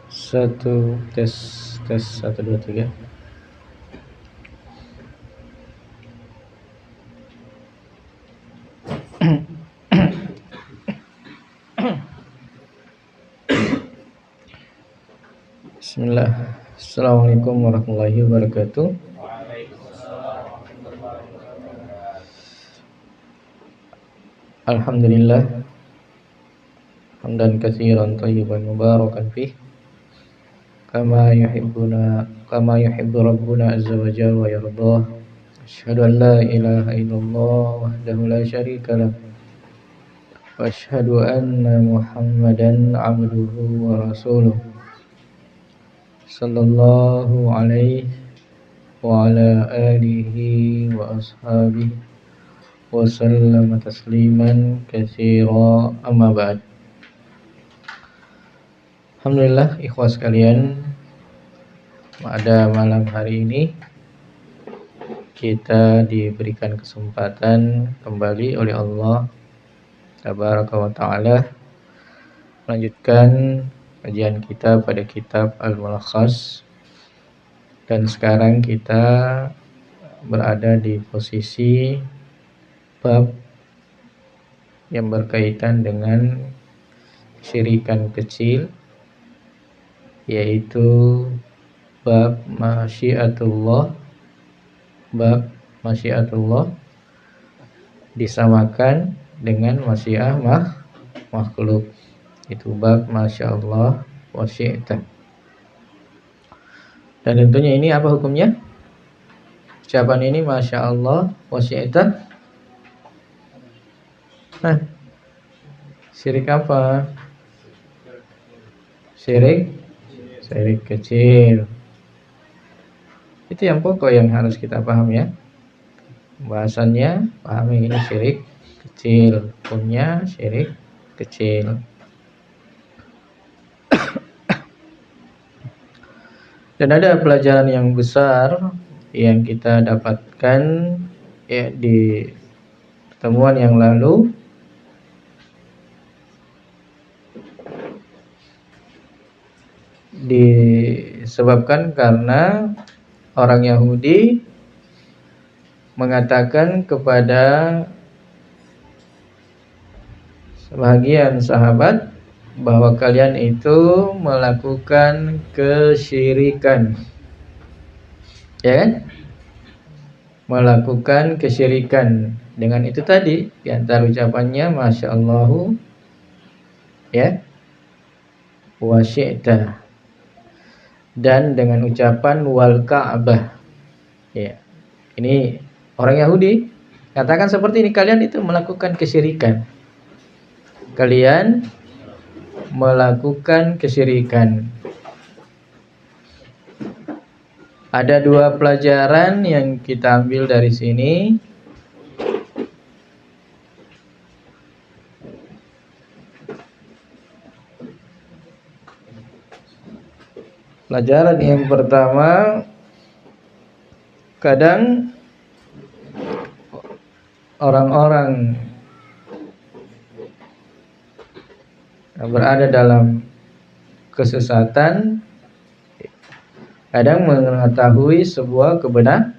Satu, tes, tes, 1, 2, 3. Bismillah. Assalamualaikum warahmatullahi wabarakatuh. Alhamdulillah, hamdan katsiran thayyiban mubarakan fih, kama yuhibbu rabbuna azza wa jalla wa yardah. Asyhadu an la ilaha illallah wahdahu la syarika lah, wa asyhadu anna Muhammadan abduhu wa rasuluh, sallallahu alaihi wa ala alihi wa ashabihi wa sallama tasliman katsira, amma ba'd. Alhamdulillah, ikhwas sekalian, pada malam hari ini kita diberikan kesempatan kembali oleh Allah Tabaraka wa Ta'ala melanjutkan kajian kita pada kitab Al-Mulakhas, dan sekarang kita berada di posisi bab yang berkaitan dengan syirikan kecil, yaitu bab masyiatullah. Bab masyiatullah disamakan dengan masyiah makhluk. Itu bab masyaallah wa syi'ta. Dan tentunya ini apa hukumnya? Ucapan ini masyaallah wa syi'ta. Syirik apa? Syirik kecil. Itu yang pokok yang harus kita paham ya. Bahasannya pahami ini syirik kecil, hukumnya syirik kecil. Dan ada pelajaran yang besar yang kita dapatkan ya di pertemuan yang lalu, disebabkan karena orang Yahudi mengatakan kepada sebagian sahabat bahwa kalian itu melakukan kesyirikan, ya kan? Melakukan kesyirikan. Dengan itu tadi di antara ucapannya masyaallahu ya wa syi'ta, dan dengan ucapan wal Ka'bah. Ya. Ini orang Yahudi katakan seperti ini, kalian itu melakukan kesyirikan. Kalian melakukan kesyirikan. Ada dua pelajaran yang kita ambil dari sini. Pelajaran yang pertama, kadang orang-orang yang berada dalam kesesatan kadang mengetahui sebuah kebenaran.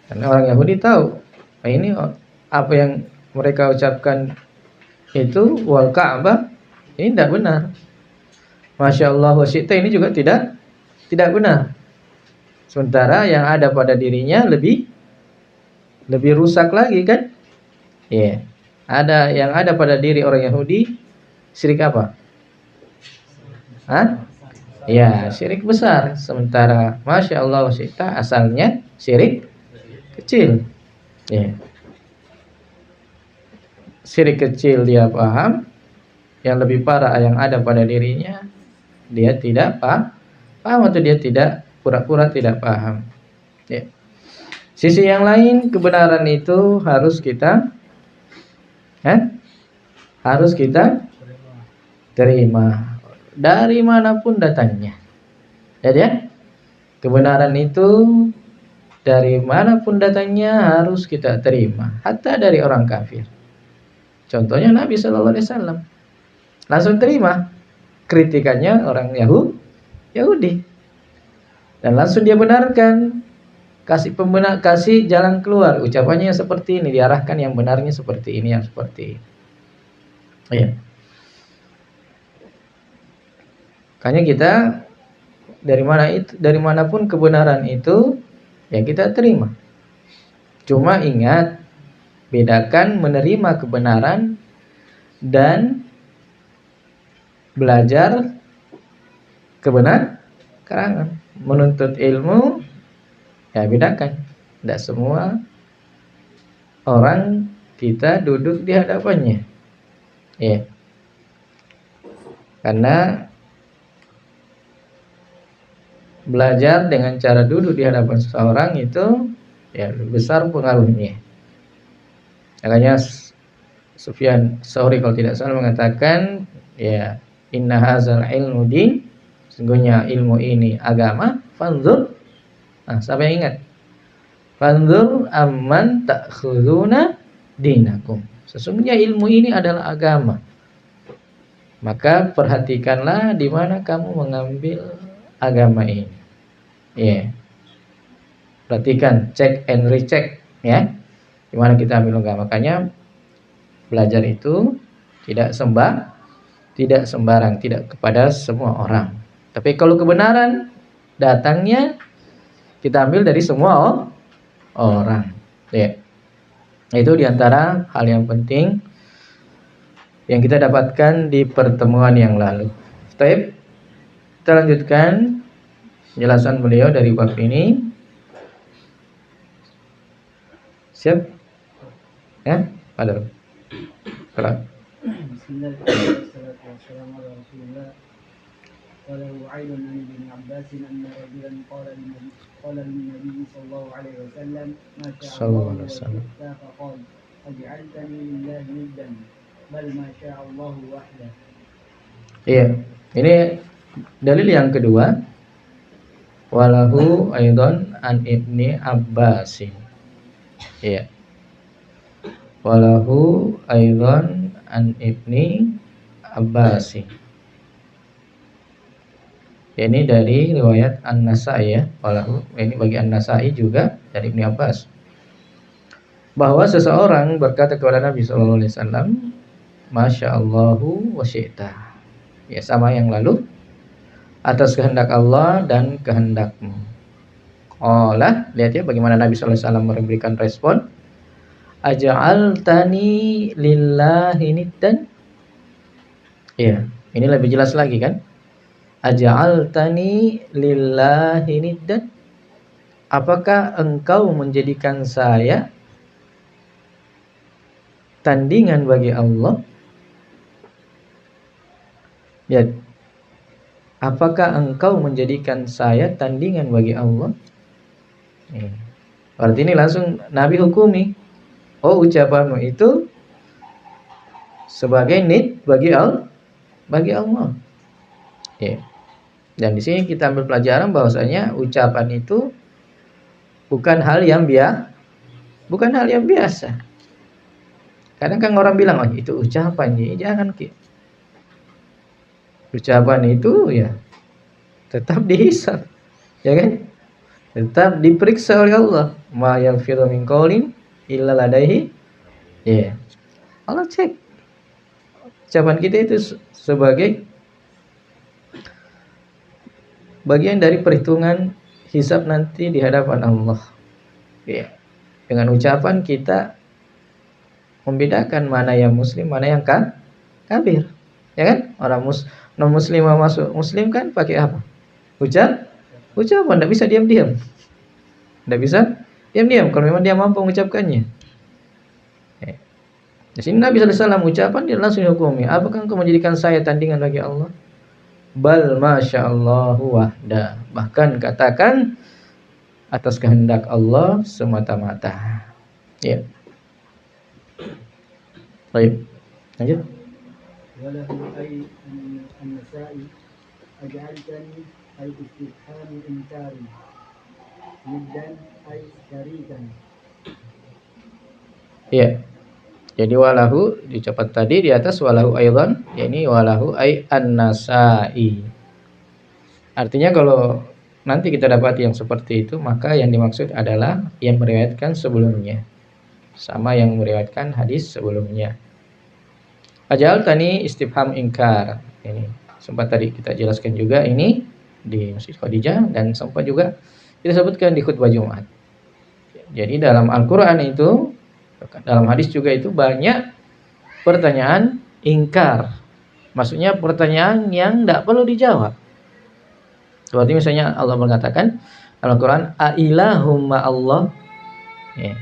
Karena orang Yahudi tahu, ini apa yang mereka ucapkan itu wal Ka'bah ini tidak benar. Masyaallah wa syi'ta ini juga tidak benar. Sementara yang ada pada dirinya lebih rusak lagi kan? Ya. Yeah. Yang ada pada diri orang Yahudi syirik apa? Ya, syirik besar. Sementara masyaallah wa syi'ta asalnya syirik kecil. Ya. Yeah. Syirik kecil dia paham, yang lebih parah yang ada pada dirinya dia tidak paham atau dia tidak pura-pura tidak paham. Ya. Sisi yang lain, kebenaran itu harus kita terima dari manapun datangnya. Jadi ya, kebenaran itu dari manapun datangnya harus kita terima, hatta dari orang kafir. Contohnya Nabi Shallallahu Alaihi Wasallam langsung terima kritikannya orang Yahudi, dan langsung dia benarkan, kasih jalan keluar, ucapannya seperti ini, diarahkan yang benarnya seperti ini, yang seperti ini. Iya. Makanya kita dari manapun kebenaran itu ya kita terima. Cuma ingat, bedakan menerima kebenaran dan belajar kebenaran. Menuntut ilmu ya bedakan. Tidak semua orang kita duduk di hadapannya. Ya. Karena belajar dengan cara duduk di hadapan seseorang itu ya besar pengaruhnya. Makanya Sufyan Tsauri kalau tidak salah mengatakan, ya, inna hadzal ilmu din, sesungguhnya ilmu ini agama, fanzur. Nah, siapa yang ingat? Fanzur amman ta'khuduna dinakum. Sesungguhnya ilmu ini adalah agama. Maka perhatikanlah di mana kamu mengambil agama ini. Ya. Perhatikan, cek and recheck, ya. Di mana kita ambil agama. Makanya belajar itu tidak sembarang, tidak kepada semua orang. Tapi kalau kebenaran datangnya kita ambil dari semua orang. Ya. Itu diantara hal yang penting yang kita dapatkan di pertemuan yang lalu. Baik, kita lanjutkan penjelasan beliau dari bab ini. Siap? Ya, ada. Kalau Bismillahirrahmanirrahim. وله عين عن ابن عباس أن رجلا قال للنبي صلى الله عليه وسلم ما شاء الله وشئت فقال أجعلتني لله ندا بل ما شاء الله وحده. Iya, ini dalil yang kedua. Walahu aidan an ibni Abbasin. Iya. Walahu aidan an ibni Abbasin. Ini dari riwayat An-Nasa'i ya. Walahu, ini bagi An-Nasa'i juga dari Ibnu Abbas. Bahwa seseorang berkata kepada Nabi sallallahu alaihi wasallam, "Masyaallahu wa syi'ta." Ya, sama yang lalu. Atas kehendak Allah dan kehendakmu. Qala, lihat ya bagaimana Nabi sallallahu alaihi wasallam memberikan respon. Aja'altani lillahi niddan. Ya, ini lebih jelas lagi kan? Aja'altani lillahi niddan. Apakah engkau menjadikan saya tandingan bagi Allah? Ya. Apakah engkau menjadikan saya tandingan bagi Allah? Berarti ini langsung Nabi hukumi. Oh, ucapanmu itu sebagai nid bagi Allah. Ya. Dan di sini kita ambil pelajaran bahwasanya ucapan itu bukan hal yang biasa. Kadang kan orang bilang, "Oh, itu ucapan." Jangan, ucapan itu ya tetap dihisab, ya kan? Tetap diperiksa oleh Allah. Ma yalfidu min qaulin illa ladaihi. Ya. Allah cek ucapan kita itu sebagai bagian dari perhitungan hisab nanti di hadapan Allah. Ya. Dengan ucapan kita membedakan mana yang muslim, mana yang kafir. Ya kan? Orang non muslim masuk muslim kan pakai apa? Ucapan, tidak bisa diam-diam. Tidak bisa diam-diam kalau memang dia mampu mengucapkannya. Ya. Di sini Nabi sallallahu alaihi wasallam ucapan dia langsung hukumi. Apakah engkau menjadikan saya tandingan bagi Allah? Bal masyaallahu wahda. Bahkan katakan atas kehendak Allah semata-mata. Ya. Baik. Lanjut. Walahu ay an-Nasa'i aj'altani al-istifham inkari. niddan ay syarikan. Ya. Jadi walahu dicatat tadi di atas walahu aidan, yakni walahu ay an-Nasa'i. Artinya kalau nanti kita dapat yang seperti itu, maka yang dimaksud adalah yang meriwayatkan sebelumnya, sama yang meriwayatkan hadis sebelumnya. Ajal tani istifham ingkar. Ini sempat tadi kita jelaskan juga ini di Masjid Khadijah dan sempat juga kita sebutkan di khutbah Jumat. Jadi dalam Al-Qur'an itu, dalam hadis juga itu banyak pertanyaan ingkar. Maksudnya pertanyaan yang tidak perlu dijawab. Seperti misalnya Allah mengatakan dalam Al-Quran, Ailahum ma'allah. Ya.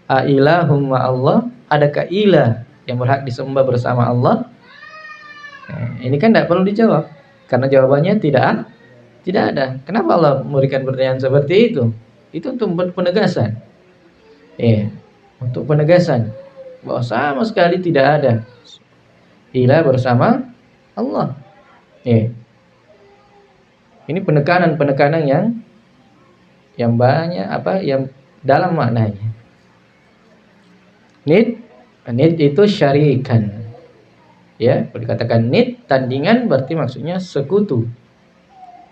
Ailahum ma'allah, adakah ilah yang berhak disembah bersama Allah? Ini kan tidak perlu dijawab, karena jawabannya tidak ada. Kenapa Allah memberikan pertanyaan seperti itu? Itu untuk penegasan. Ya, untuk penegasan bahwa sama sekali tidak ada ilah bersama Allah. Ya. Ini penekanan yang banyak yang dalam maknanya. Nid itu syarikan. Ya, kalau dikatakan nid tandingan berarti maksudnya sekutu.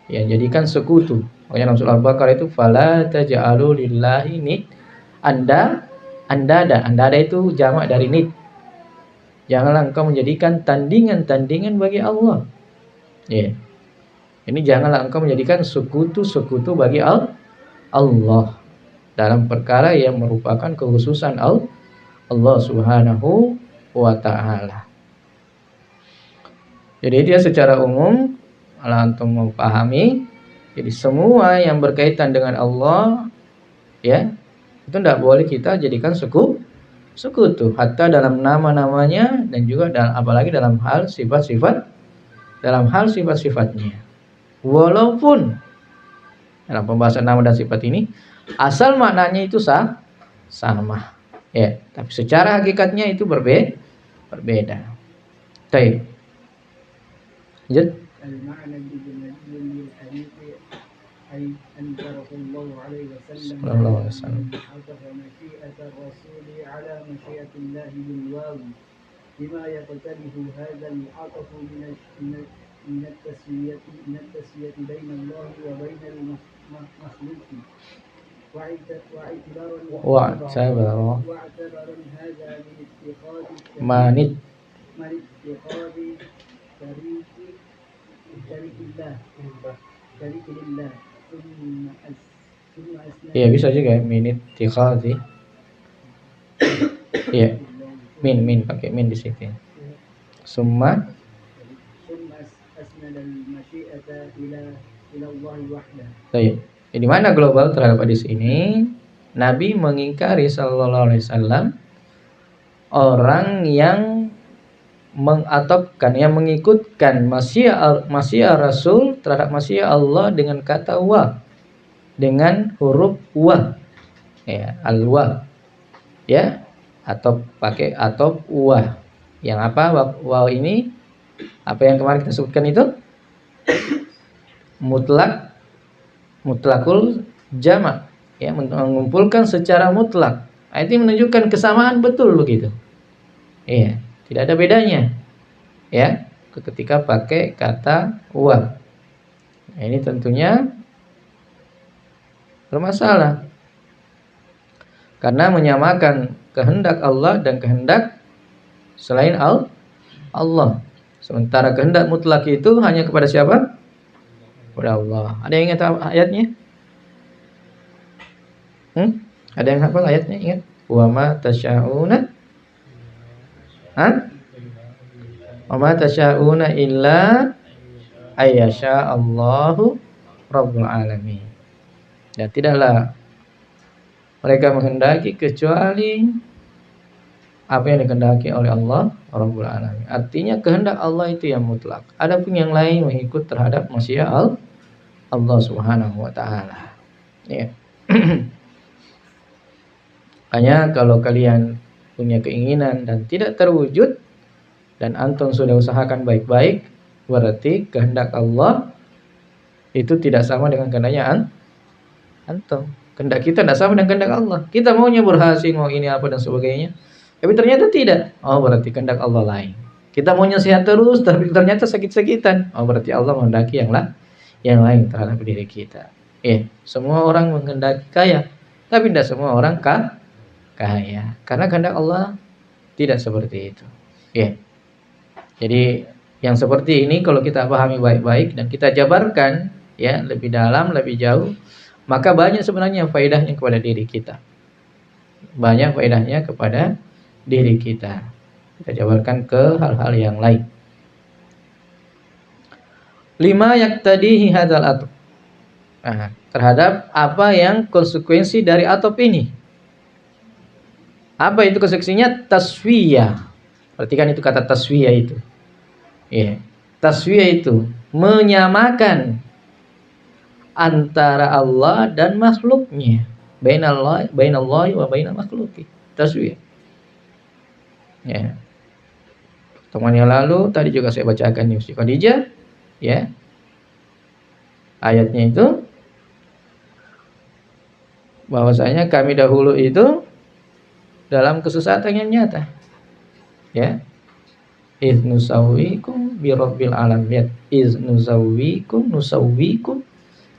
Ya, jadikan sekutu. Makanya dalam surah Al-Baqarah itu fala taj'alu lillahi nid. Andada itu jamak dari nid. Janganlah engkau menjadikan tandingan-tandingan bagi Allah. Ya. Ini janganlah engkau menjadikan sekutu-sekutu bagi Allah dalam perkara yang merupakan kekhususan Allah Subhanahu wa ta'ala. Jadi dia secara umum, kalau antum memahami, jadi semua yang berkaitan dengan Allah, ya, itu tidak boleh kita jadikan sekutu, hatta dalam nama-namanya dan juga apalagi dalam hal sifat-sifatnya. Walaupun dalam pembahasan nama dan sifat ini asal maknanya itu sama, ya, tapi secara hakikatnya itu berbeda. Baik. Lanjut. Al-ma'na al-ijmaliyyu lil hadits ay anzarahu Allah alaihi wasallam Sallallahu alaihi wasallam. atafa masyi'at ar-rasul ala masyi'at Allah bil waw bima yaqtadihu hadha al-'atf من التسوية بين الله وبين المخلوق واعتبارا هذا من اتخاذ شريك لله ثم ya bisa juga minit tikhadhi. Ya, min pakai min di situ. Summa Baik. Di mana global terhadap hadis ini? Nabi mengingkari sallallahu alaihi wasallam orang yang mengatopkan, yang mengikutkan masyiah Rasul terhadap masyiah Allah dengan kata wa, dengan huruf wa, ya, al-wa, ya, atau pakai atop wa. Yang apa? Wa ini apa yang kemarin kita sebutkan itu? Mutlakul jamak, ya, mengumpulkan secara mutlak. Itu menunjukkan kesamaan betul begitu. Iya, tidak ada bedanya. Ya, ketika pakai kata wa. Nah, ini tentunya bermasalah. Karena menyamakan kehendak Allah dan kehendak selain Allah. Sementara kehendak mutlak itu hanya kepada siapa? Kepada Allah. Ada yang ingat ayatnya? Ada yang hafal ayatnya? Ingat? Wa ma tasya'una wa ma tasya'una illa ayyasha Allahu rabbul alamin. Dan tidaklah mereka menghendaki kecuali apa yang dikehendaki oleh Allah Rabbul Alamin. Artinya kehendak Allah itu yang mutlak. Adapun yang lain mengikut terhadap masyiah Allah Subhanahu wa taala. Ya. Hanya kalau kalian punya keinginan dan tidak terwujud dan antum sudah usahakan baik-baik, berarti kehendak Allah itu tidak sama dengan kehendaknya Antum. Kehendak kita tidak sama dengan kehendak Allah. Kita maunya berhasil, mau ini apa dan sebagainya. Tapi ternyata tidak. Oh, berarti kehendak Allah lain. Kita maunya sehat terus, tapi ternyata sakit-sakitan. Oh, berarti Allah menghendaki yang lain terhadap diri kita. Semua orang menghendaki kaya, tapi tidak semua orang kaya. Karena kehendak Allah tidak seperti itu. Jadi yang seperti ini kalau kita pahami baik-baik dan kita jabarkan lebih dalam, lebih jauh, maka banyak sebenarnya faedahnya kepada diri kita. Banyak faedahnya kepada diri kita. Kita jabarkan ke hal-hal yang lain. 5 yaktadihi hadzal atop. Terhadap apa yang konsekuensi dari atop ini. Apa itu konsekuensinya? Taswiyah. Perhatikan itu kata taswiyah itu. Taswiyah itu menyamakan antara Allah dan makhluknya. Bainallahi wa bainal makhluki. Taswiyah. Pertemuan yang lalu tadi juga saya bacakan di Masjid Khadijah, ayatnya itu bahwasanya kami dahulu itu dalam kesesatan yang nyata. Iz nusawwikum bi rabbil alamin. Iz nusawwikum.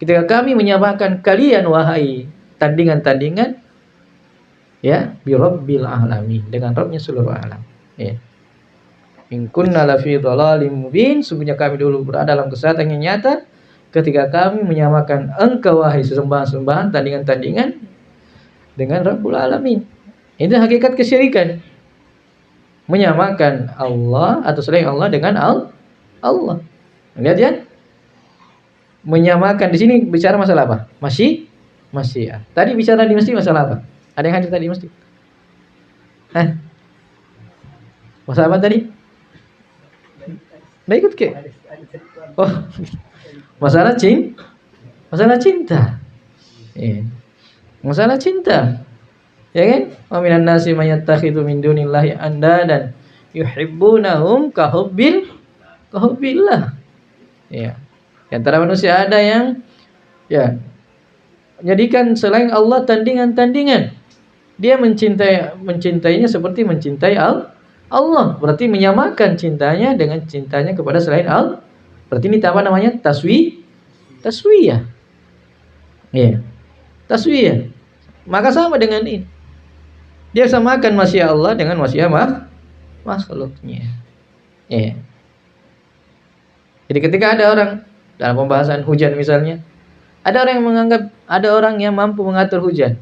Ketika kami menyamakan kalian wahai tandingan-tandingan bi rabbil alamin, dengan Rabbnya seluruh alam. In kunna lafi dhalalin mubin, sungguhnya kami dulu berada dalam kesesatan yang nyata ketika kami menyamakan engkau wahai sesembahan-sembahan, tandingan-tandingan dengan Rabbul alamin. Itu hakikat kesyirikan. Menyamakan Allah atau selain Allah dengan Allah. Lihat ya. Menyamakan di sini bicara masalah apa? Masyiah. Tadi bicara di masjid masalah apa? Ada yang hadir tadi di masjid? Masalah apa tadi? Nggak ikut ke? Oh, masalah cinta. Masalah cinta. Masalah cinta. Ya kan? Wa minan nasi may yattakhidhu min dunillahi andadan yuhibbunahum kahubbillah. Di antara manusia ada yang menjadikan selain Allah tandingan-tandingan. Dia mencintainya seperti mencintai Allah. Berarti menyamakan cintanya dengan cintanya kepada selain Allah. Berarti ini apa namanya? Taswiyah. Taswiyah. Maka sama dengan ini. Dia samakan masyiah Allah dengan masyiah makhluknya. Jadi ketika ada orang dalam pembahasan hujan misalnya, ada orang yang menganggap ada orang yang mampu mengatur hujan.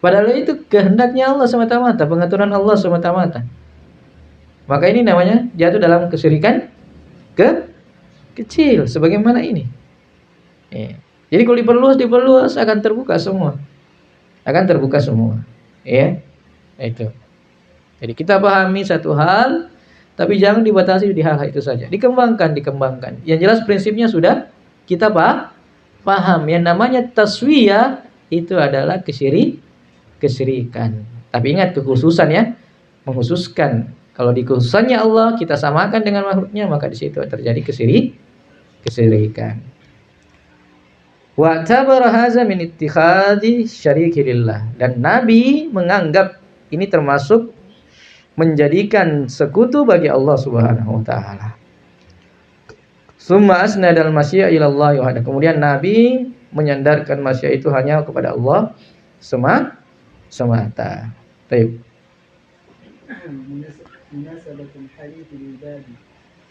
Padahal itu kehendaknya Allah semata-mata, pengaturan Allah semata-mata. Maka ini namanya jatuh dalam kesyirikan kecil sebagaimana ini. Jadi kalau diperluas akan terbuka semua. Itu. Jadi kita pahami satu hal, tapi jangan dibatasi di hal itu saja. Dikembangkan. Yang jelas prinsipnya sudah kita paham. Yang namanya taswiyah itu adalah kesyirikan. Tapi ingat kekhususan ya, mengkhususkan. Kalau dikhususannya Allah kita samakan dengan makhluknya, maka di situ terjadi kesyirikan. Wa tabara hadza min ittikhadhi syariki lillah. Dan Nabi menganggap ini termasuk menjadikan sekutu bagi Allah Subhanahu wa taala. Summa asnadal masyiah ila Allah wahda. Kemudian Nabi menyandarkan masyiah itu hanya kepada Allah semata. Baik. Munasabatul hadits lil babi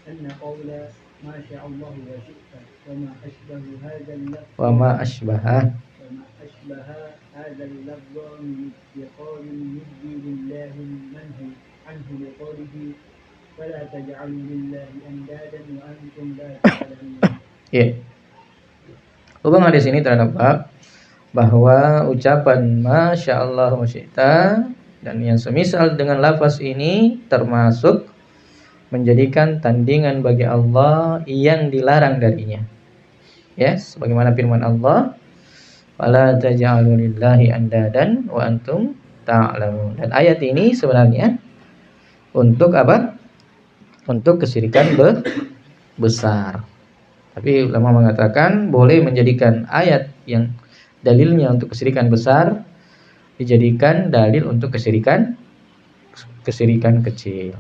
anna qawla ma syaa Allah wa syi'ta wa ma ashbaha hadha al-lafz min iqalin yuddi lillahi manhu anhu liqawlihi fala taj'alu lillahi andadan wa antum la ta'lamun. Hubung di sini terdapat bahwa ucapan masya Allah wa syi'ta dan yang semisal dengan lafaz ini termasuk menjadikan tandingan bagi Allah yang dilarang darinya. Sebagaimana firman Allah, "Fala taj'alu lillahi andadan wa antum ta'lamun." Dan ayat ini sebenarnya untuk apa? Untuk kesyirikan besar. Tapi ulama mengatakan boleh menjadikan ayat yang dalilnya untuk kesyirikan besar dijadikan dalil untuk kesyirikan kecil.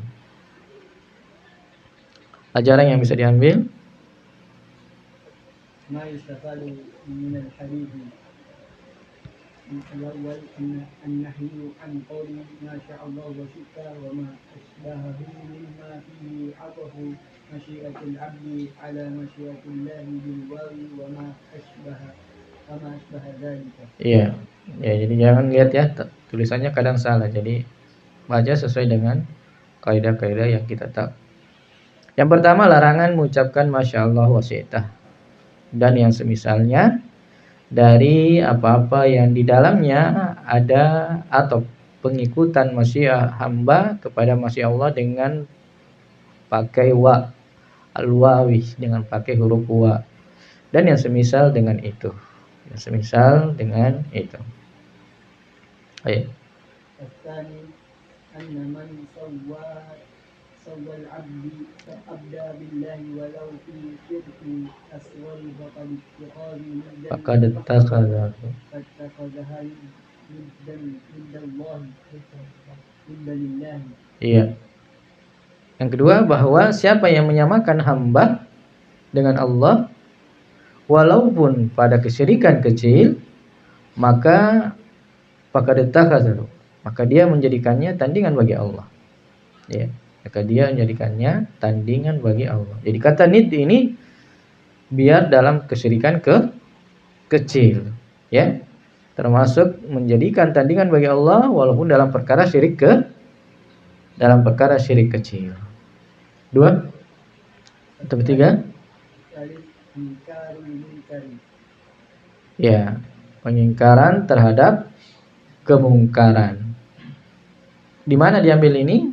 Pelajaran yang bisa diambil, ما يستفاد من الحديث الأول النهي عن قول ما شاء الله وشئت وما أشبهه مما فيه عطف مشيئة العبد على مشيئة الله بالواو وما أشبه ذلك. Iya, ya jadi jangan lihat ya tulisannya kadang salah. Jadi baca sesuai dengan kaidah-kaidah yang kita tahu. Yang pertama, larangan mengucapkan masya Allah wa syi'tah dan yang semisalnya dari apa-apa yang di dalamnya ada atau pengikutan masyiah hamba kepada masyiah Allah dengan pakai wa al-wawi, dengan pakai huruf wa, dan yang semisal dengan itu. Ayo. الثاني أن من سوى العبد فأبدى بالله ولو في شرك أصغر فقد اتخذها ندا لله. Iya. Yang kedua, bahwa siapa yang menyamakan hamba dengan Allah walaupun pada kesyirikan kecil, maka dia menjadikannya tandingan bagi Allah. Ya, maka dia menjadikannya tandingan bagi Allah. Jadi kata nid ini biar dalam kesyirikan kecil, ya. Termasuk menjadikan tandingan bagi Allah walaupun dalam perkara syirik kecil. Dua atau ketiga? Ya, pengingkaran terhadap kemungkaran. Di mana diambil ini?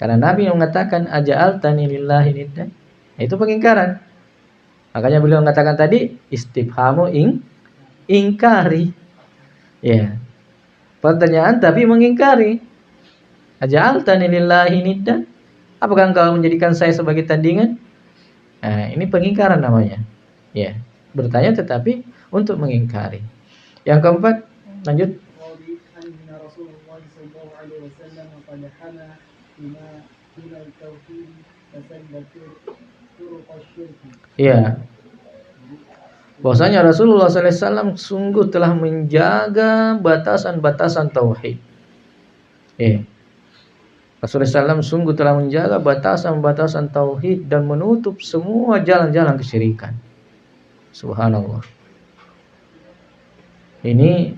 Karena Nabi yang mengatakan aja'altani lillahi niddan. Itu pengingkaran. Makanya beliau mengatakan tadi istifhamu ingkari. Ya. Pertanyaan tapi mengingkari. Aja'altani lillahi niddan. Apakah engkau menjadikan saya sebagai tandingan? Nah, ini pengingkaran namanya. Ya, bertanya tetapi untuk mengingkari. Yang keempat, lanjut. Iya. Bahwasanya Rasulullah SAW sungguh telah menjaga batasan-batasan tauhid. Rasulullah SAW sungguh telah menjaga batasan-batasan tauhid dan menutup semua jalan-jalan kesyirikan. Subhanallah. Ini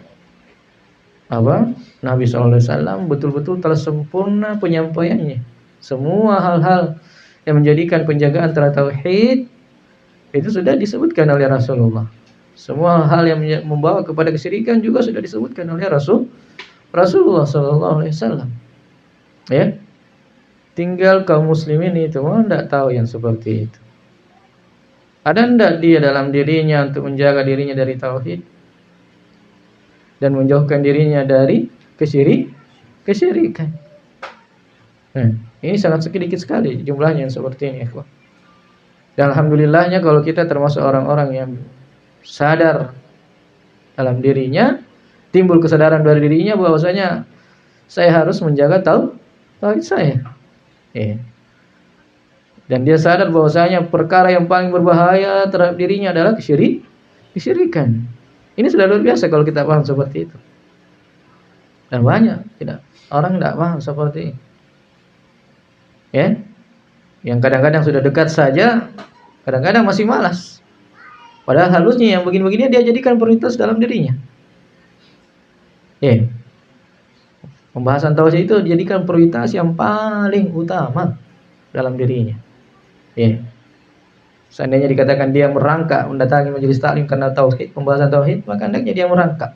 Nabi SAW betul-betul telah sempurna penyampaiannya. Semua hal-hal yang menjadikan penjagaan terhadap tauhid itu sudah disebutkan oleh Rasulullah. Semua hal yang membawa kepada kesyirikan juga sudah disebutkan oleh Rasulullah SAW. Ya, tinggal kaum muslimin itu tidak tahu yang seperti itu. Ada tidak dia dalam dirinya untuk menjaga dirinya dari tauhid dan menjauhkan dirinya dari kesyirikan? Ini sangat sedikit sekali jumlahnya yang seperti ini, ikhwah. Dan alhamdulillahnya kalau kita termasuk orang-orang yang sadar dalam dirinya, timbul kesadaran dari dirinya bahwasanya saya harus menjaga tauhid saya. Dan dia sadar bahwasanya perkara yang paling berbahaya terhadap dirinya adalah kesyirikan. Ini sudah luar biasa kalau kita paham seperti itu. Dan banyak orang tidak paham seperti ini. Ya, yang kadang-kadang sudah dekat saja, kadang-kadang masih malas. Padahal harusnya yang begini-begini dia jadikan prioritas dalam dirinya. Pembahasan tauhid itu dijadikan prioritas yang paling utama dalam dirinya. Seandainya dikatakan dia merangkak mendatangi majelis taklim karena tauhid, pembahasan tauhid, maka hendaknya dia merangkak.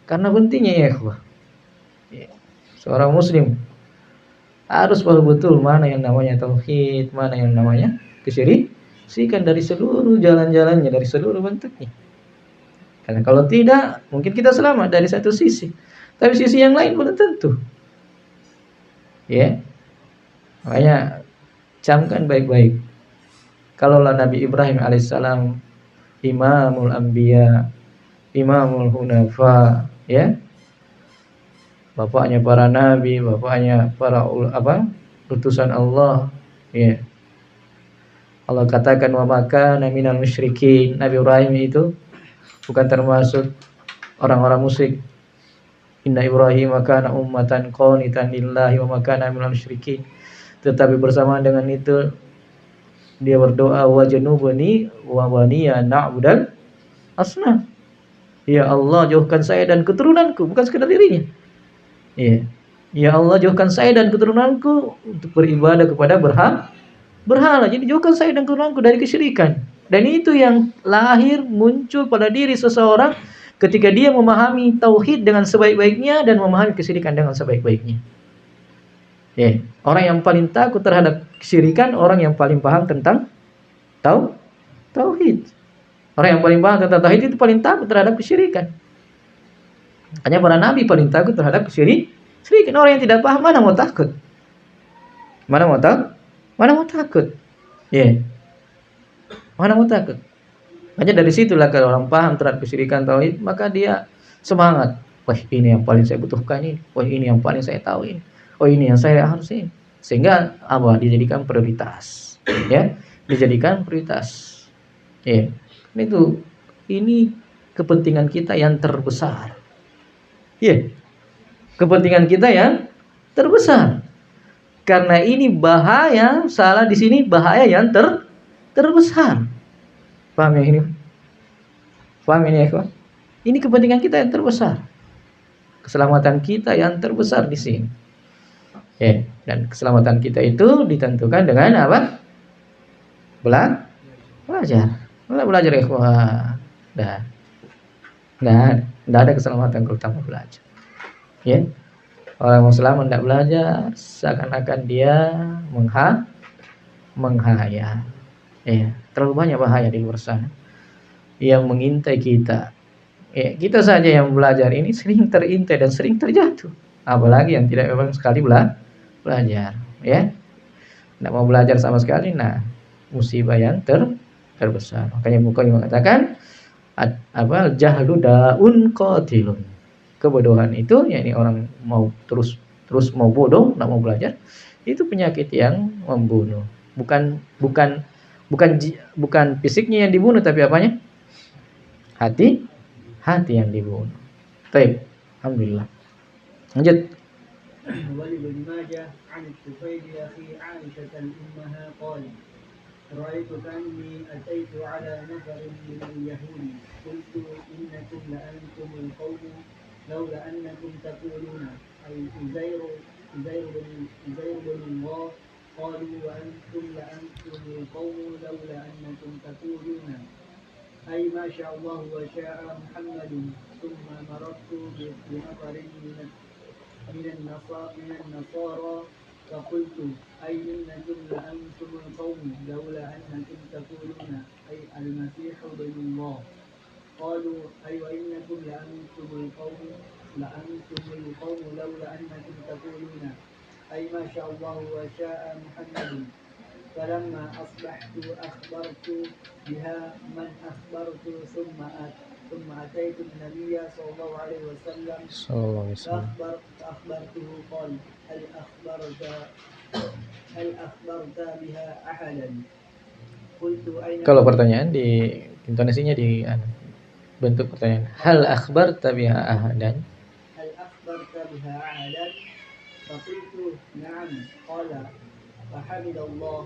Karena pentingnya ya ikhwah. Seorang muslim harus paham betul mana yang namanya tauhid, mana yang namanya kesyirikan dari seluruh jalan-jalannya, dari seluruh bentuknya. Karena kalau tidak, mungkin kita selamat dari satu sisi, tapi sisi yang lain belum tentu. Makanya camkan baik-baik. Kalaulah Nabi Ibrahim alaihissalam imamul anbiya, imamul hunafa, ya. Bapaknya para nabi, bapaknya para utusan Allah, ya. Allah katakan wa maka minal musyrikin. Nabi Ibrahim itu bukan termasuk orang-orang musyrik. Inna Ibrahim kana ummatan qanitan lillahi wa makana minal musyrikin. Tetapi bersamaan dengan itu dia berdoa wajnubni wa baniya na'budal asnam. Ya Allah, jauhkan saya dan keturunanku, bukan sekedar dirinya. Ya. Ya Allah, jauhkan saya dan keturunanku untuk beribadah kepada berhala. Jadi jauhkan saya dan keturunanku dari kesyirikan. Dan itu yang lahir muncul pada diri seseorang ketika dia memahami tauhid dengan sebaik-baiknya dan memahami kesyirikan dengan sebaik-baiknya. Ya, orang yang paling takut terhadap kesyirikan, orang yang paling paham tentang tauhid. Orang yang paling paham tentang tauhid itu paling takut terhadap kesyirikan. Hanya para nabi paling takut terhadap kesyirikan. Orang yang tidak paham mana mau takut? Mana mau takut? Ya. Mana mau takut? Hanya dari situlah kalau orang paham terhadap kesyirikan tauhid, maka dia semangat. Wah, ini yang paling saya butuhkan ini. Wah, ini yang paling saya tahu ini. Oh, ini yang saya harus ini. Sehingga dijadikan prioritas. Ya, dijadikan prioritas. Ya. Ini kepentingan kita yang terbesar. Ya. Kepentingan kita yang terbesar. Karena ini bahaya, salah di sini bahaya yang terbesar. Paham ya ini? Paham ini ya, kawan? Ini kepentingan kita yang terbesar. Keselamatan kita yang terbesar di sini. Ya, dan keselamatan kita itu ditentukan dengan apa? Belajar. Belajar ya, kawan. Nggak ada keselamatan kalau tanpa belajar. Ya. Orang Muslim tidak belajar, seakan-akan dia menghayal. Ya, terlalu banyak bahaya di luar sana yang mengintai kita. Ya, kita saja yang belajar ini sering terintai dan sering terjatuh. Apalagi yang tidak memang sekali belajar. Ya, tidak mau belajar sama sekali. Nah, musibah yang terbesar. Makanya Bukhari mengatakan jahlu daun qatilun. Kebodohan itu, yakni orang mau terus mau bodoh, tidak mau belajar, itu penyakit yang membunuh. Bukan fisiknya yang dibunuh, tapi apanya? Hati yang dibunuh. Baik, alhamdulillah. Lanjut. ولابن ماجه عن الطفيل أخي عائشة أمها قال رأيت كأني أتيت على نفر من اليهود قلت إنكم لأنتم القوم لولا أنكم تقولون أي عزير بن الله قالوا وأنتم لأنتم القوم لولا أنكم تقولون أي ما شاء الله وشاء محمد ثم مررت بنفر من النصارى فقلت أي إنكم لأنتم القوم لولا أنكم تقولون أي المسيح ابن الله قالوا أي وإنكم لأنتم القوم لولا أنكم تقولون أي ما شاء الله وشاء محمد فلما أصبحت أخبرت بها من أخبرت ثم أتيت النبي صلى الله عليه وسلم فأخبرته قال هل أخبرت بها أحدا قلت أين. Kalau pertanyaan di intonasinya di bentuk pertanyaan, hal akhbarta biha ahadan? هل أخبرت بها أحدا فقلت نعم قال فحمد الله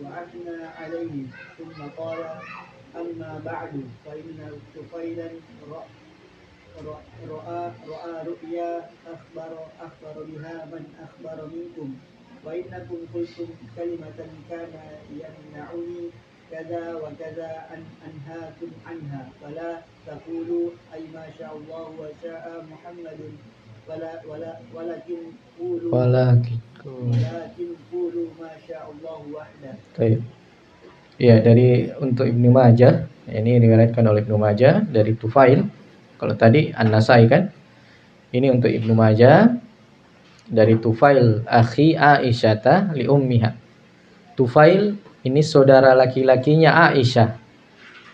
وأثنى عليه ثم قال أما بعد فإن طفيلا رأى رؤيا أخبر بها من أخبر منكم وإنكم قلتم كلمة كان يمنعني كذا وكذا أن أنهاكم عنها فلا تقولوا أي ما شاء الله وشاء محمد ولكن قولوا ما شاء الله وحده. Ya, untuk Ibnu Majah, ini diriwayatkan oleh Ibnu Majah dari Tufail. Kalau tadi An-Nasai kan, ini untuk Ibnu Majah dari Tufail akhi Aisyata li ummiha. Tufail ini saudara laki-lakinya Aisyah.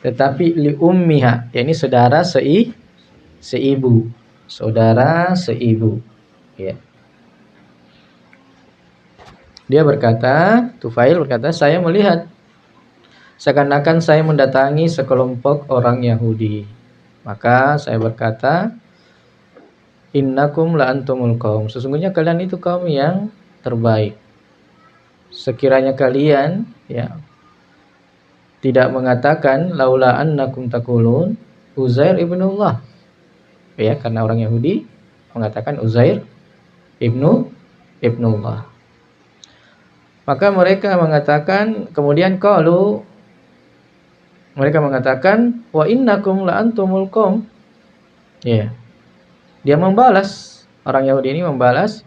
tetapi li ummiha, yakni saudara seibu, saudara seibu, ya. Dia berkata, Tufail berkata, saya melihat seakan-akan saya mendatangi sekelompok orang Yahudi. Maka saya berkata, innakum la antumul qaum, sesungguhnya kalian itu kaum yang terbaik. Sekiranya kalian ya tidak mengatakan laula annakum taqulun Uzair ibnullah, ya, karena orang Yahudi mengatakan Uzair ibnullah. Maka mereka mengatakan, kemudian mereka mengatakan wa innakum la antumul qaum. Ya. Dia membalas, orang Yahudi ini membalas,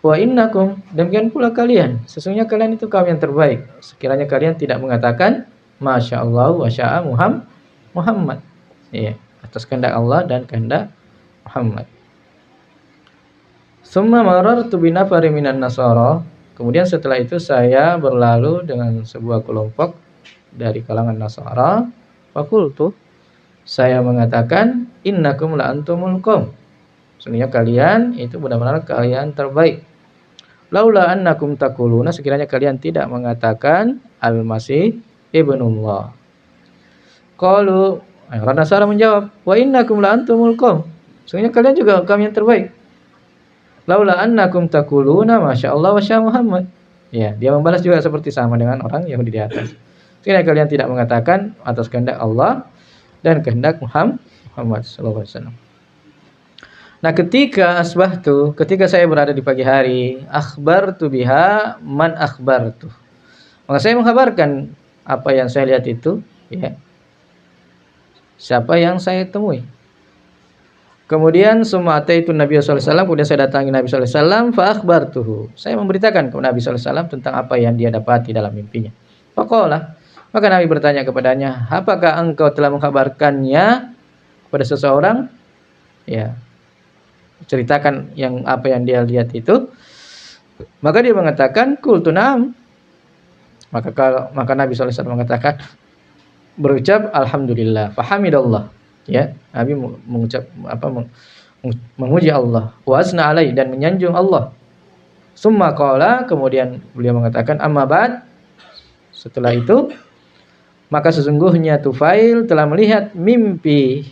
wa innakum, demikian pula kalian, sesungguhnya kalian itu kaum yang terbaik. Sekiranya kalian tidak mengatakan masya Allah wa sya'a Muhammad, ya, atas kehendak Allah dan kehendak Muhammad. Summa marartu binafari minan nasara, kemudian setelah itu saya berlalu dengan sebuah kelompok dari kalangan Nasara. Fakultu, saya mengatakan, innakum la antumul qaum, sesungguhnya kalian itu benar-benar kalian terbaik. Laula annakum taquluna, sekiranya kalian tidak mengatakan Al-Masih ibnullah. Qalu, orang Nasara menjawab, wa innakum la antumul qaum, sesungguhnya kalian juga kaum yang terbaik. Laula annakum taquluna masyaallah wa sya Muhammad. Ya, dia membalas juga seperti sama dengan orang Yahudi di atas. Sekiranya kalian tidak mengatakan atas kehendak Allah dan kehendak Muhammad sallallahu alaihi wasallam. Nah, ketika saya berada di pagi hari, akhbartu biha man akhbartu, maka saya mengkabarkan apa yang saya lihat itu, ya, siapa yang saya temui. Kemudian summa ataitu Nabi sallallahu alaihi wasallam, kemudian saya datangi Nabi sallallahu alaihi wasallam, fa akhbartuhu, saya memberitakan kepada Nabi sallallahu alaihi wasallam tentang apa yang dia dapati dalam mimpinya. Faqala, maka Nabi bertanya kepadanya, apakah engkau telah mengkabarkannya kepada seseorang? Ya, ceritakan apa yang dia lihat itu. Maka dia mengatakan, qultu na'am. Maka Nabi sallallahu alaihi wasallam mengatakan, berucap alhamdulillah, fahamidallah. Ya, Nabi mengucap memuji Allah, wa asna alaihi, dan menyanjung Allah. Summa qala, kemudian beliau mengatakan, amma ba'd, setelah itu, maka sesungguhnya Tufail telah melihat mimpi,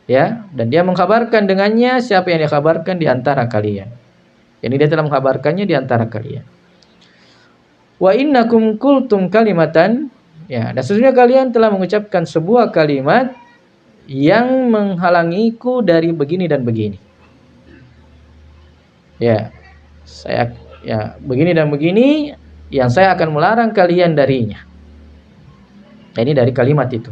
ya, dan dia mengkabarkan dengannya siapa yang dia kabarkan di antara kalian. Jadi dia telah mengkabarkannya di antara kalian. Wa innakum qultum kalimatan, ya, dan sesungguhnya kalian telah mengucapkan sebuah kalimat yang menghalangiku dari begini dan begini. Ya, begini dan begini yang saya akan melarang kalian darinya. Ini dari kalimat itu.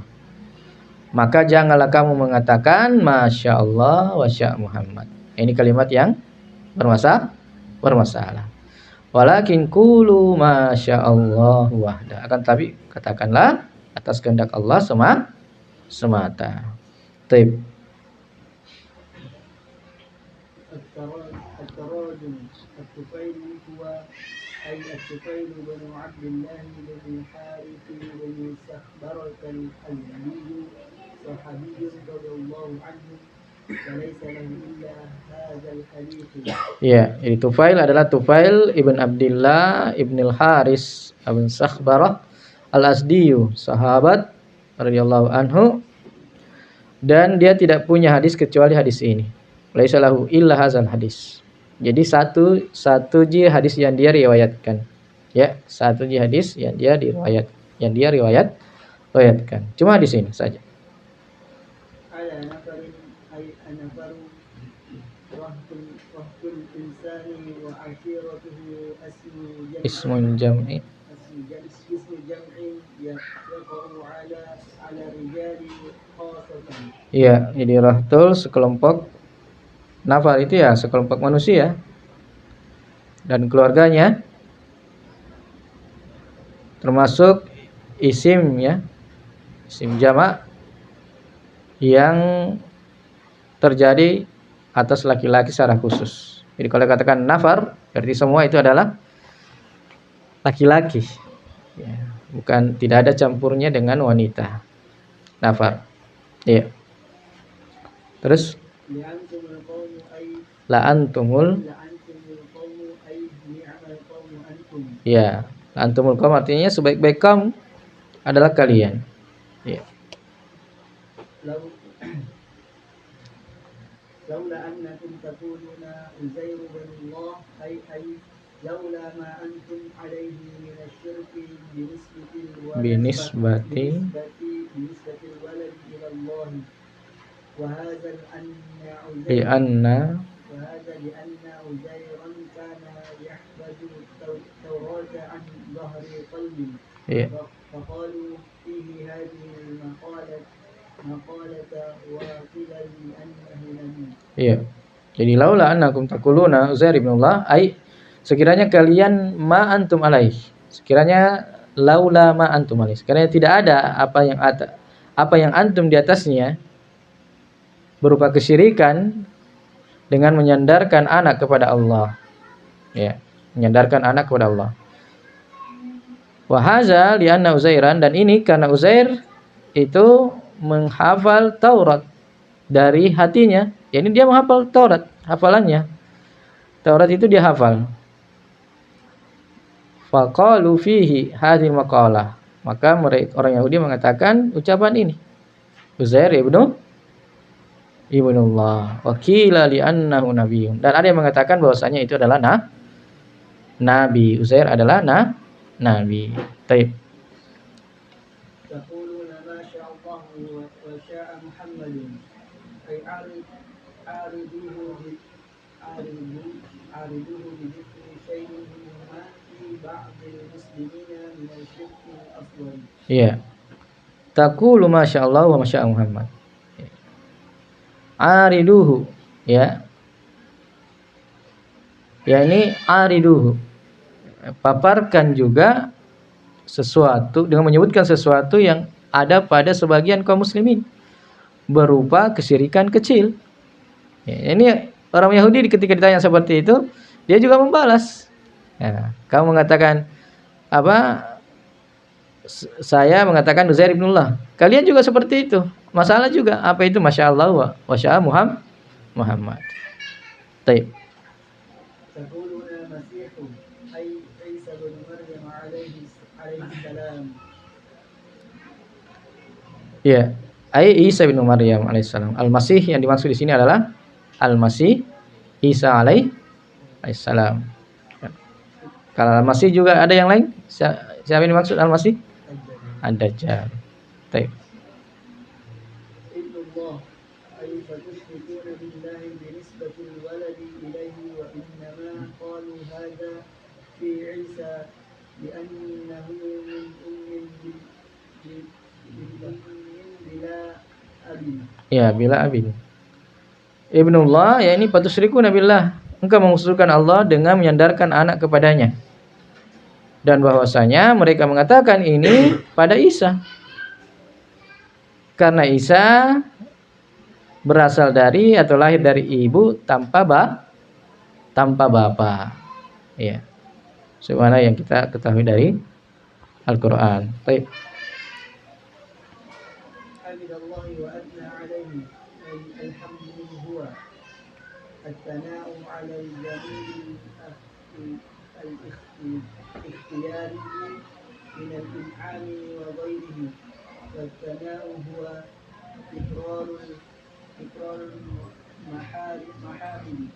Maka janganlah kamu mengatakan masya Allah wa sya Muhammad. Ini kalimat yang bermasalah. Walakin qulu masya Allah wahda. Akan tapi katakanlah atas kehendak Allah semata. Taib. التراجم الطفيل هو أي الطفيل بن عبد الله بن الحارث بن سخبرة الأزدي صحابي رضي الله عنه وليس له إلا هذا الحديث. Ya, jadi Tufail adalah Tufail ibn Abdillah ibn al-Haris ibn Sakhbarah al-Asdiyu, sahabat radhiyallahu anhu, dan dia tidak punya hadis kecuali hadis ini. Laisa lahu illa hadzal hadis. Jadi satu hadis yang dia riwayatkan. Ya, satu hadis yang dia riwayatkan. Cuma di sini saja. Ismun jam'i. Iya, jadi rahtul sekelompok, nafar itu ya sekelompok manusia dan keluarganya, termasuk isim, ya, isim jamak yang terjadi atas laki-laki secara khusus. Jadi kalau katakan nafar, berarti semua itu adalah laki-laki, ya. bukan, tidak ada campurnya dengan wanita. Nafar. Iya. Terus لأنتم القوم أي la antumul, لأنتم القوم أي نعم القوم أنتم. ya, la antumul qaum artinya sebaik-baik kaum adalah kalian. Ya. لو لولا أنكم تقولون عزير بن الله أي لولا ما أنتم عليه من الشرك Binisbati بالنسبة الولد إلى الله وهذا لأن وهذا لأن عزيرا كان يحفظ التوراة عن ظهر قلب. ya. فقالوا فيه هذه مقالة واصلا لأنه نبي. Iya. Jadi laula annakum taquluna Uzair ibn Allah, ai sekiranya kalian ma antum alaih. Sekiranya laula ma antum alaih. Sekiranya tidak ada apa yang antum di atasnya berupa kesyirikan dengan menyandarkan anak kepada Allah. Ya, menyandarkan anak kepada Allah. Wa hadza li anna Uzairan, dan ini karena Uzair itu menghafal Taurat dari hatinya. Ya, ini dia menghafal Taurat, hafalannya. Taurat itu dia hafal. Faqalu fihi hadhihi maqalah. Maka mereka orang Yahudi mengatakan ucapan ini. Uzair ibnullah wa qila li annahu nabiyyun. Dan ada yang mengatakan bahwasanya itu adalah nabi. Uzair adalah nabi. Taib. يقولون ما شاء الله وشاء محمد أي عارضوه بذكر شيء مما في بعض المسلمين من الشرك الأصغر. Iya. Taqulu ma syaa Allah wa ma syaa Muhammad. Ariduhu, ya. Ya, ini ariduhu. Paparkan juga sesuatu dengan menyebutkan sesuatu yang ada pada sebagian kaum muslimin berupa kesyirikan kecil. Ya, ini orang Yahudi ketika ditanya seperti itu, dia juga membalas. Ya, kamu mengatakan apa? Saya mengatakan Uzair ibnullah. Kalian juga seperti itu. Masalah juga. Apa itu masya Allah wa syaa Muhammad. Taib. Ya, Isa bin Maryam alaihissalam. Al-Masih yang dimaksud di sini adalah Al-Masih Isa alaihissalam. Kalau Al-Masih juga ada yang lain? Siapa yang dimaksud Al-Masih? Ad-Dajjal. Taib. Ya, bila abin. Ibnullah, ya ini patusriku nabillah. Engkau mengusulkan Allah dengan menyandarkan anak kepadanya. Dan bahwasanya mereka mengatakan ini pada Isa. Karena Isa berasal dari atau lahir dari ibu tanpa bapak. Ya. Sebagaimana yang kita ketahui dari Al-Qur'an. Baik. الثناء على الجميل الاختياري من الإنعام وغيره والثناء هو تكرار المحامد.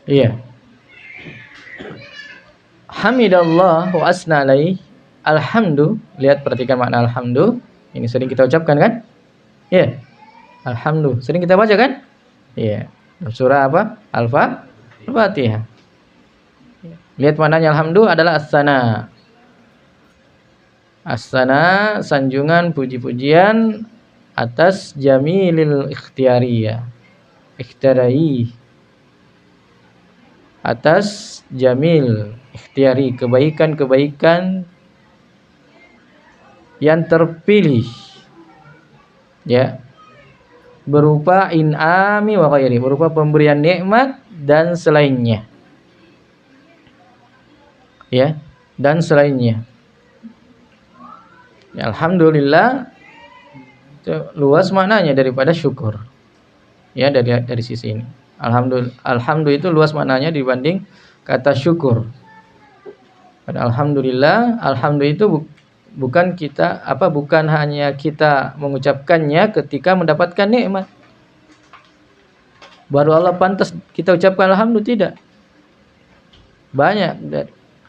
Iya. Hamidallah wa asna alaih. Alhamdu. Lihat, perhatikan makna alhamdu. Ini sering kita ucapkan kan? Iya. Alhamdu. Sering kita baca kan? Iya. Surah apa? Al-Fatihah. Lihat maknanya alhamdu adalah as-sana. As-sana, sanjungan, puji-pujian atas jamilil ikhtiyariyah. Ikhtiyari. Atas jamil ikhtiyari, kebaikan-kebaikan yang terpilih. Ya. Berupa in'ami wa ghairi, berupa pemberian nikmat dan selainnya. Ya, dan selainnya. Ya, alhamdulillah itu luas maknanya daripada syukur. Ya, dari sisi ini. Alhamdulillah itu luas maknanya dibanding kata syukur. Dan alhamdulillah itu bukan bukan hanya kita mengucapkannya ketika mendapatkan nikmat. Baru Allah pantas kita ucapkan alhamdulillah, tidak. Banyak,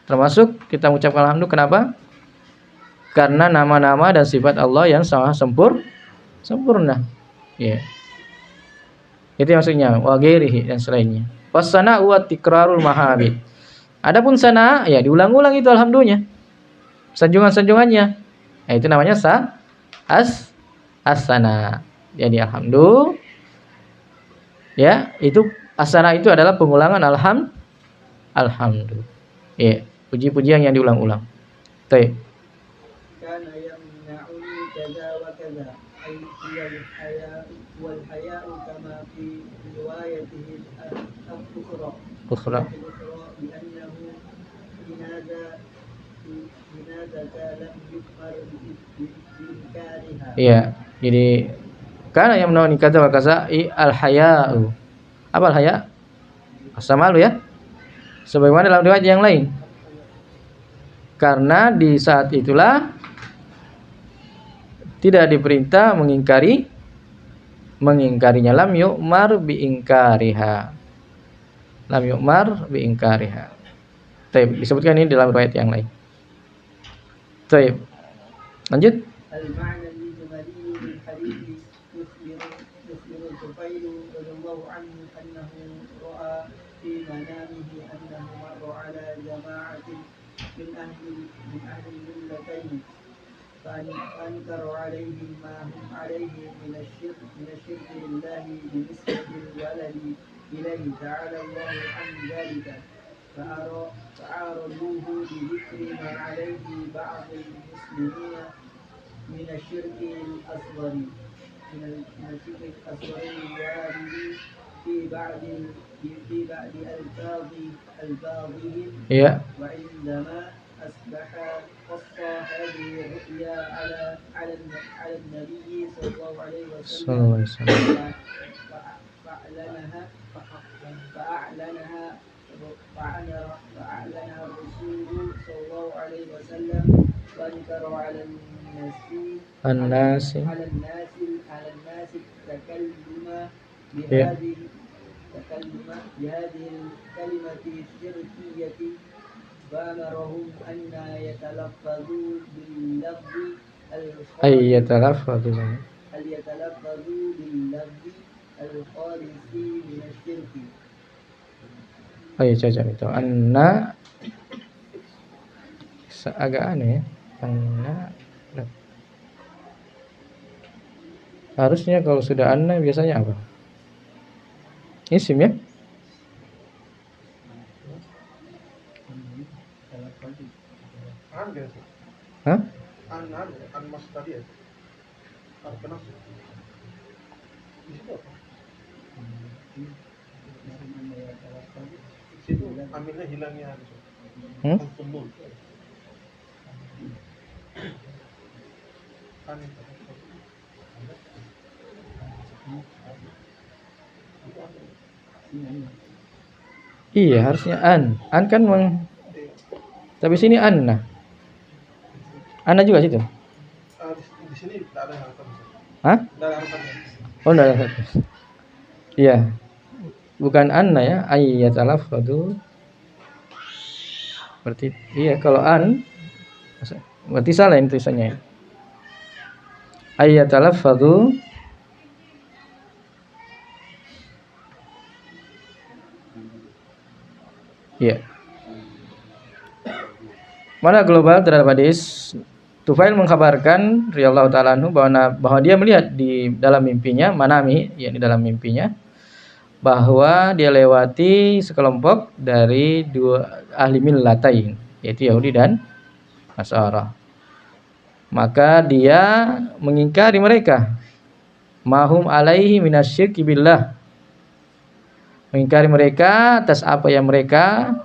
termasuk kita mengucapkan alhamdulillah, kenapa? Karena nama-nama dan sifat Allah yang sangat sempurna. Ya. Itu maksudnya, wa ghairihi dan selainnya. Wasana wa tikrarul mahamid. Adapun sana, ya diulang-ulang itu alhamdulillah. Sanjungan-sanjungannya. Nah, itu namanya as-sana. Jadi alhamdulillah. Ya, itu as-sana itu adalah pengulangan alhamdulillah. Ya, puji-pujian yang diulang-ulang. Baik. Kana yamna'uni kaza wa kaza ay al-haya wal haya'u kama fi riwayatihi al-ukhra bi annahu lam yukmar bi inkariha. Iya, jadi karena yang menauni kata wa kaza al-haya'u. Apa al-haya'? Rasa malu ya. Sebagaimana dalam riwayat yang lain. Karena di saat itulah tidak diperintah mengingkarinya, lam yu'mar bi ingkariha. Lam yu'mar bi ingkariha. Taib, disebutkan ini dalam riwayat yang lain. Taib. Lanjut. Al-ma'na al-jumali min hadithi yukhbiru Tufailu radhiyallahu anhu annahu ra'a fi manamihi annahu marra ala jama'atin min ahli millatayn فأنكروا عليهم ما هم عليه من الشرك لله بنسبة الولد إليه تعالى الله عن ذلك فعارضوه بذكر ما عليه بعض المسلمين من الشرك الأصغر الوارد في بعض ألفاظهم وعندما أصبح قص هذه الرؤيا على النبي صلى الله عليه وسلم فأعلنها الرسول صلى الله عليه وسلم وأنكر على الناس التكلم بهذه الكلمة الشركية فأمرهم أن يتلفظوا باللفظ الخالص من الشرك. Ayo cocok itu. Anna agak aneh ya. Anna harusnya kalau sudah anna biasanya apa? Isim ya? Hah? An mas tadi ya. Kenapa? Di situ apa? Di situ amilnya hilangnya harus. Al-Tumbul. Iya harusnya an kan tapi sini anna juga situ. Di sini tidak ada harapan. Hah? Tidak ada harapannya. Oh tidak ada. Iya bukan anna ya, ayyatalaffadu. Berarti iya kalau an berarti salah ini tulisannya. Ayyatalaffadu. Iya. Mana global terhadap hadis Tufail mengkabarkan radhiyallahu ta'ala anhu bahwa dia melihat di dalam mimpinya, manami, yakni dalam mimpinya, bahwa dia lewati sekelompok dari dua ahli millatain, yaitu Yahudi dan Nasara. Maka dia mengingkari mereka. Mahum alaihi minasyirki billah. Mengingkari mereka atas apa yang mereka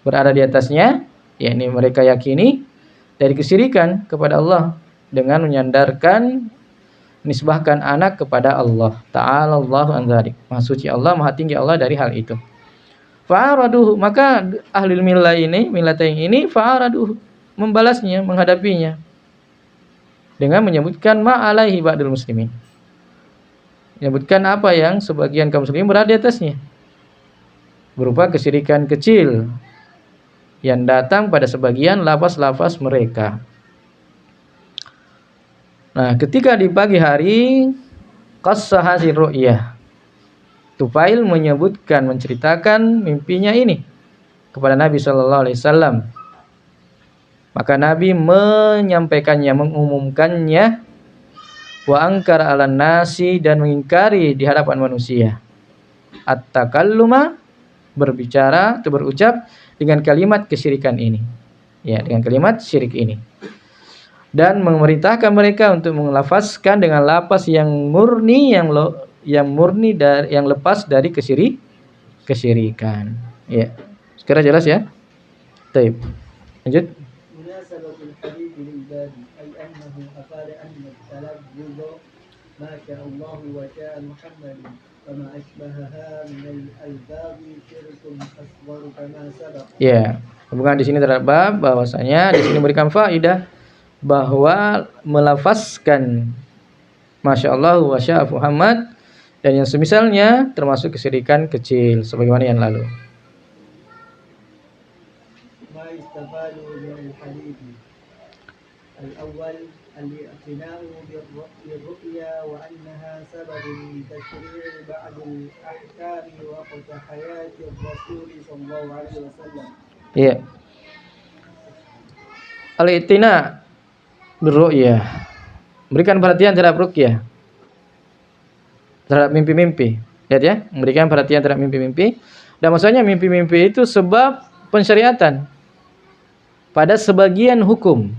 berada di atasnya, yakni mereka yakini dari kesyirikan kepada Allah dengan menyandarkan nisbahkan anak kepada Allah. Ta'ala Allahu an dzalik. Maha suci Allah, maha tinggi Allah dari hal itu. Fa'araduhu, maka ahli millah ini, millatain ini fa'araduhu, membalasnya, menghadapinya dengan menyebutkan ma alaihi ba'dul muslimin. Menyebutkan apa yang sebagian kaum muslimin berada di atasnya, berupa kesyirikan kecil yang datang pada sebagian lafaz-lafaz mereka. Nah, ketika di pagi hari qassaha ru'yah, Tufail menyebutkan, menceritakan mimpinya ini kepada Nabi sallallahu alaihi wasallam. Maka Nabi menyampaikannya, mengumumkannya, wa angkar 'alan nasi, dan mengingkari di hadapan manusia, at-takalluma, berbicara atau berucap dengan kalimat kesyirikan ini. Ya, dengan kalimat syirik ini. Dan memerintahkan mereka untuk melafazkan dengan lafaz yang murni, yang lepas dari kesyirikan. Ya. Sekarang jelas ya? Baik. Lanjut. Munasabatul hadits lil-badi ay annahu afada anna at-talaffuz ma syaa Allah wa syaa Muhammad wa ma asbahaha min al-alfaz syirkun asghar kama sabaq. Ya, hubungan di sini terhadap bab bahwasanya di sini memberikan faedah bahwa melafazkan Masya Allah wa syaa Muhammad dan yang semisalnya termasuk kesyirikan kecil sebagaimana yang lalu. Ma istafadu min al-hadith al-awwal al-i'tina'u bir-ru'ya wa annaha sababun li tashri' ba'd al-ahkam waqt hayati ar-rasul sallallahu alaihi wasallam. Iya. Al-i'tina' bir-ru'ya, berikan perhatian terhadap ruqyah, terhadap mimpi-mimpi. Lihat ya, memberikan perhatian terhadap mimpi-mimpi. Dan maksudnya mimpi-mimpi itu sebab pensyariatan pada sebagian hukum.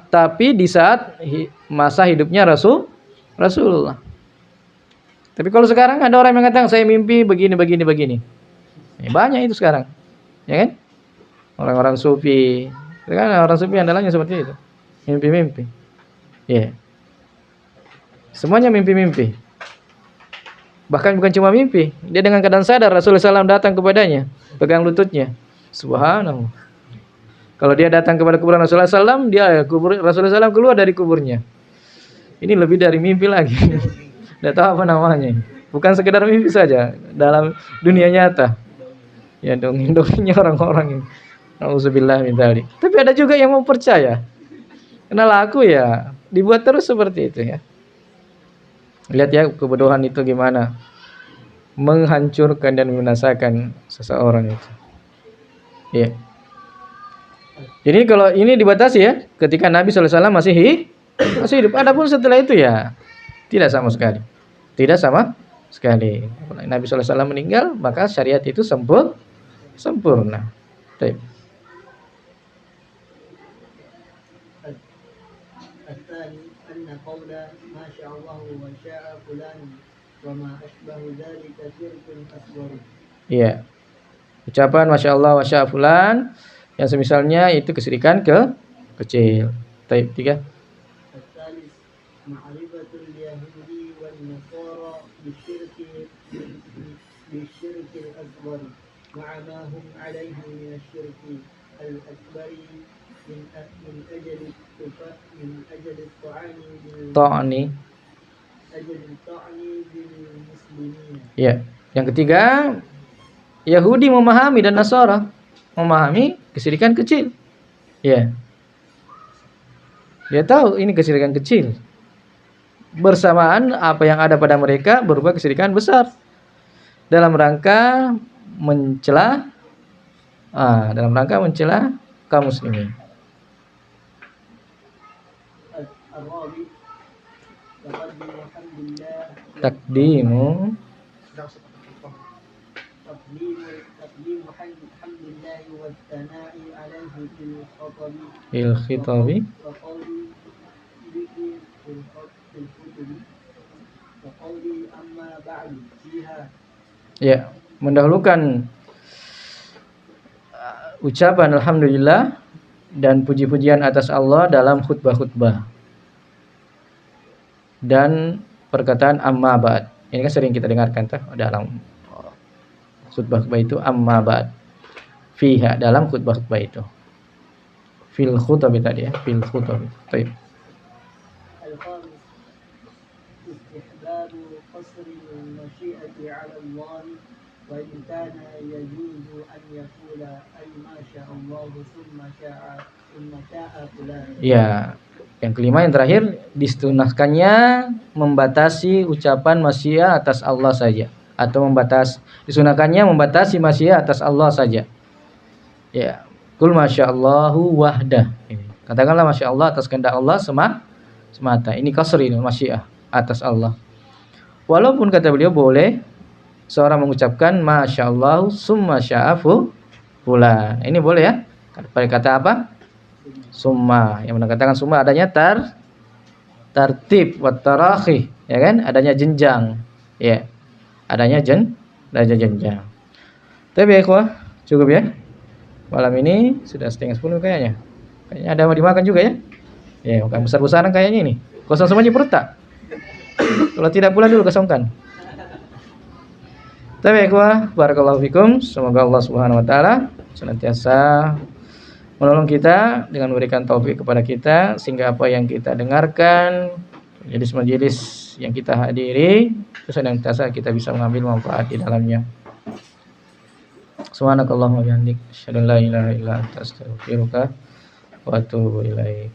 Tapi di saat masa hidupnya Rasulullah. Tapi kalau sekarang ada orang yang mengatakan saya mimpi begini. Ya, banyak itu sekarang. Ya kan? Orang-orang sufi. Sekarang orang sufi andalanya seperti itu. Mimpi-mimpi. Ya. Semuanya mimpi-mimpi. Bahkan bukan cuma mimpi, dia dengan keadaan sadar Rasulullah SAW datang kepadanya, pegang lututnya. Subhanallah. Kalau dia datang kepada kuburan Rasulullah SAW, Rasulullah SAW keluar dari kuburnya. Ini lebih dari mimpi lagi. Tidak tahu apa namanya. Bukan sekedar mimpi saja, dalam dunia nyata. Ya, dongeng-dongengnya orang-orang ini. Nauzubillah min dzalik. Tapi ada juga yang mau percaya. Karena laku ya, dibuat terus seperti itu ya. Lihat ya kebodohan itu gimana menghancurkan dan membinasakan seseorang itu. Ya. Jadi kalau ini dibatasi ya, ketika Nabi SAW masih hidup. Adapun setelah itu ya tidak sama sekali. Tidak sama sekali. Nabi SAW meninggal, maka syariat itu sempurna. Baik. Iya. Ucapan Masya Allah wa syaa fulan yang semisalnya itu kesyirikan kecil. Baik, 3. Ma'rifatul yahudi wan nasara bisyirki al-akbar ma'a ma hum alaihi min asy-syirki al-akbar min ajli ta'ani bil muslimin. Ya. Yang ketiga, Yahudi memahami dan Nasara memahami kesyirikan kecil. Ya. Dia tahu ini kesyirikan kecil. Bersamaan apa yang ada pada mereka berupa kesyirikan besar. Dalam rangka mencela kaum muslimin. Takdimu hamdillah wa tsana'i alaihi fil khitabi ya, mendahulukan ucapan alhamdulillah dan puji-pujian atas Allah dalam khutbah-khutbah. Dan perkataan amma ba'd. Ini kan sering kita dengarkan dalam khutbah-khutbah itu amma ba'd. Fiha, dalam khutbah-khutbah itu. Fil khutbah tadi ya, fil khutbah. Baik. الخامس استحباب قصر المشيئة على الله وإن كان يجوز أن يقول أي ما شاء الله ثم شاء فلان. Ya, yang kelima yang terakhir disunahkannya membatasi ucapan masyiah atas Allah saja, atau disunahkannya membatasi masyiah atas Allah saja. Ya, kul masyaallahu wahdah. Katakanlah masya Allah atas kehendak Allah semata. Ini qasr ini masyiah atas Allah. Walaupun kata beliau boleh seorang mengucapkan masyaallah summa sya'afu fulan. Ini boleh ya? Pada kata apa? Summa. Yang mengatakan summa adanya tartib wa tarakhi, ya kan? Adanya jenjang. Ya. Adanya jenjang. Tapi ya ikhwah, cukup ya. Malam ini sudah 9:30 kayaknya. Kayaknya ada mau dimakan juga ya. Ya, makan besar-besaran kayaknya ini. Kosong semuanya perut tak? Kalau tidak pulang dulu kosongkan. Tapi ikhwah, barakallahu fikum. Semoga Allah Subhanahu wa taala senantiasa menolong kita dengan memberikan taufik kepada kita sehingga apa yang kita dengarkan, majelis-majelis yang kita hadiri, terus senantiasa kita bisa mengambil manfaat di dalamnya. Subhanakallahumma wa bihamdik, asyhadu an la ilaha illa anta, astaghfiruka wa atubu ilaik.